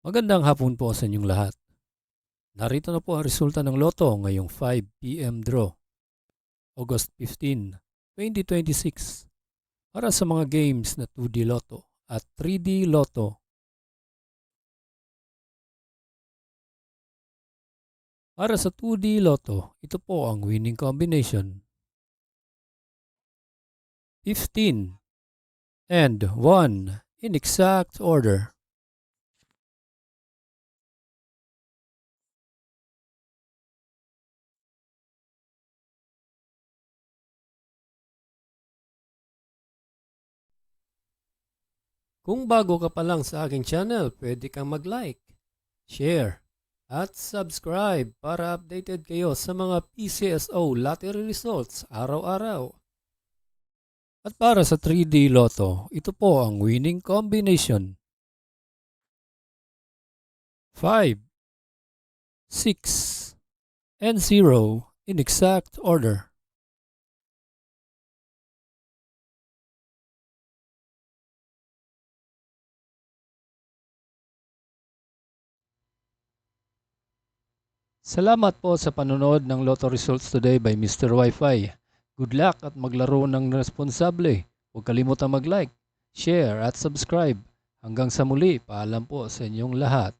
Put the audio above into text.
Magandang hapon po sa inyong lahat. Narito na po ang resulta ng Lotto ngayong 5 p.m. draw, August 15, 2026 para sa mga games na 2D Lotto at 3D Lotto. Para sa 2D Lotto, ito po ang winning combination: 15 and 1 in exact order. Kung bago ka pa lang sa aking channel, pwede kang mag-like, share, at subscribe para updated kayo sa mga PCSO lottery results araw-araw. At para sa 3D Lotto, ito po ang winning combination: 5, 6, and 0 in exact order. Salamat po sa panonood ng Lotto Results Today by Mr. Wi-Fi. Good luck at maglaro ng responsable. Huwag kalimutang mag-like, share at subscribe. Hanggang sa muli, paalam po sa inyong lahat.